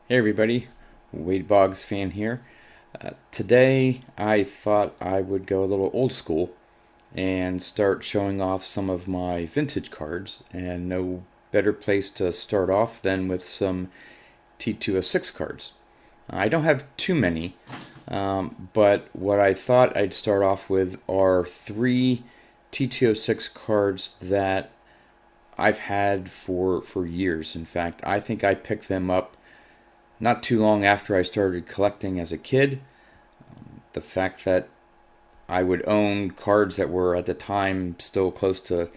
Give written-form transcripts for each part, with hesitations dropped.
Hey everybody, Wade Boggs fan here. Today I thought I would go a little old school and start showing off some of my vintage cards, and no better place to start off than with some T206 cards. I don't have too many, but what I thought I'd start off with are three T206 cards that I've had for years. In fact, I think I picked them up not too long after I started collecting as a kid. The fact that I would own cards that were at the time still close to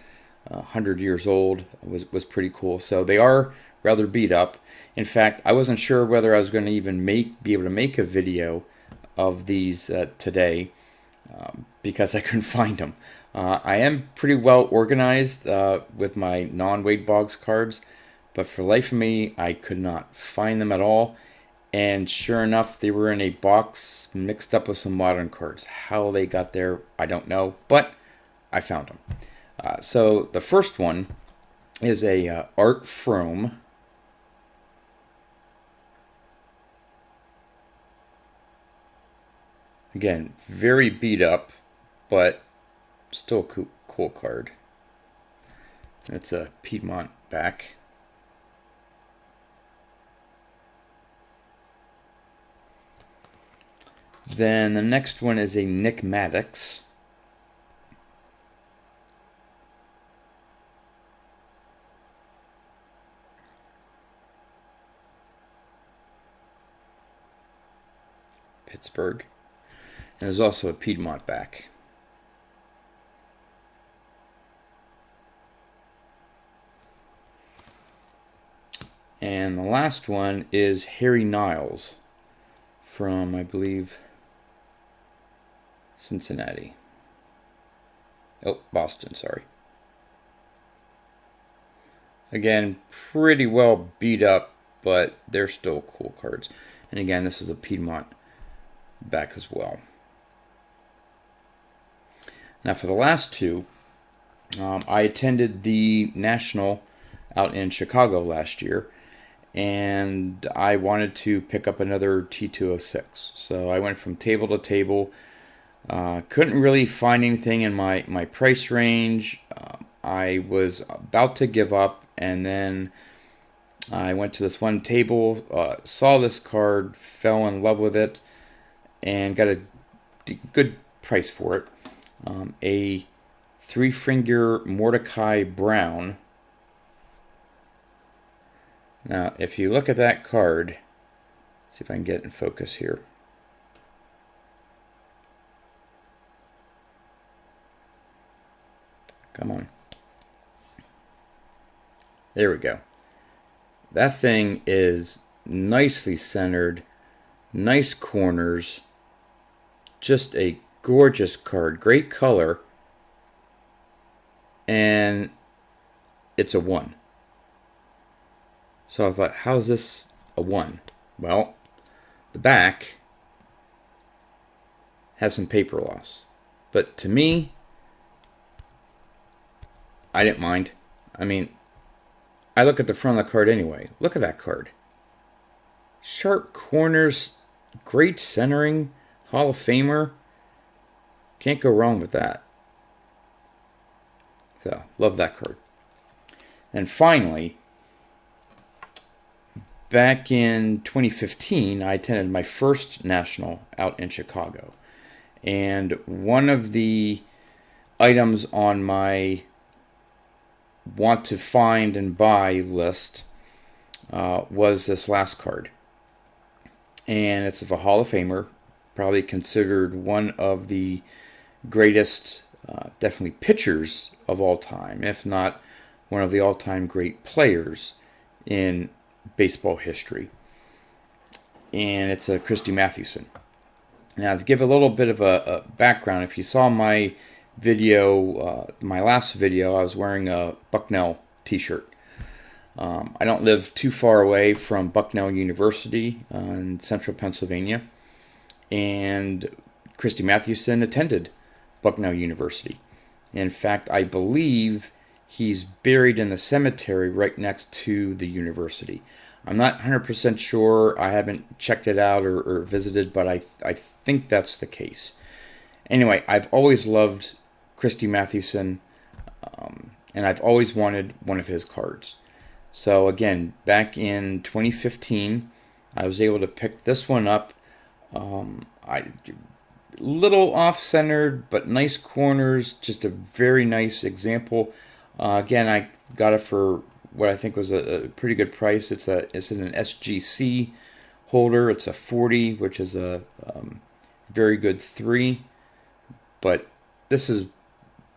100 years old was pretty cool. So they are rather beat up. In fact, I wasn't sure whether I was going to even be able to make a video of these today because I couldn't find them. I am pretty well organized with my non-Wade Boggs cards, but for the life of me, I could not find them at all. And sure enough, they were in a box mixed up with some modern cards. How they got there, I don't know, but I found them. So the first one is a Art Frome. Again, very beat up, but still a cool card. It's a Piedmont back. Then the next one is a Nick Maddox. Pittsburgh. And there's also a Piedmont back. And the last one is Harry Niles from, I believe, Cincinnati. Oh, Boston, sorry. Again, pretty well beat up, but they're still cool cards. And again, this is a Piedmont back as well. Now for the last two, I attended the National out in Chicago last year, and I wanted to pick up another T206. So I went from table to table. Couldn't really find anything in my price range. I was about to give up, and then I went to this one table, saw this card, fell in love with it, and got a good price for it. A three-finger Mordecai Brown. Now, if you look at that card, see if I can get it in focus here. Come on. There we go. That thing is nicely centered, nice corners, just a gorgeous card, great color, and it's a 1. So I thought, how is this a 1? Well, the back has some paper loss, but to me, I didn't mind. I mean, I look at the front of the card anyway. Look at that card. Sharp corners, great centering, Hall of Famer. Can't go wrong with that. So, love that card. And finally, back in 2015, I attended my first national out in Chicago. And one of the items on my want to find and buy list was this last card. And it's of a Hall of Famer, probably considered one of the greatest, definitely pitchers of all time, if not one of the all-time great players in baseball history. And it's a Christy Mathewson. Now, to give a little bit of a background, if you saw my video, my last video, I was wearing a Bucknell t-shirt. I don't live too far away from Bucknell University in central Pennsylvania, and Christy Mathewson attended Bucknell University. In fact, I believe he's buried in the cemetery right next to the university. I'm not 100% sure. I haven't checked it out or visited, but I think that's the case. Anyway, I've always loved Christy Mathewson, and I've always wanted one of his cards. So again, back in 2015, I was able to pick this one up. I little off-centered, but nice corners. Just a very nice example. Again, I got it for what I think was a pretty good price. It's in an SGC holder. It's a 40, which is a very good 3. But this is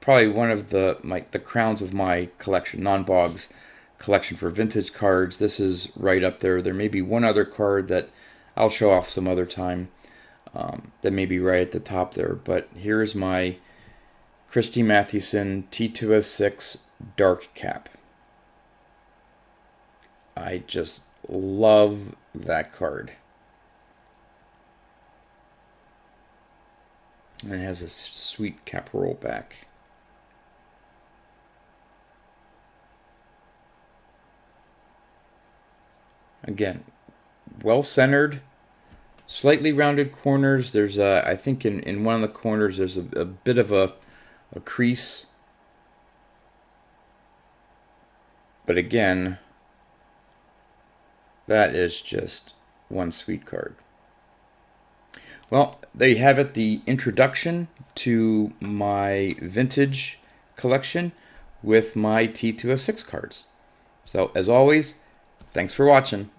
probably one of the crowns of my collection, non-Boggs collection for vintage cards. This is right up there. There may be one other card that I'll show off some other time that may be right at the top there. But here's my Christy Mathewson T206 Dark Cap. I just love that card. And it has a sweet cap roll back. Again, well centered, slightly rounded corners. There's I think in one of the corners there's a bit of a crease. But again, that is just one sweet card. Well, there you have it, the introduction to my vintage collection with my T206 cards. So, as always, thanks for watching.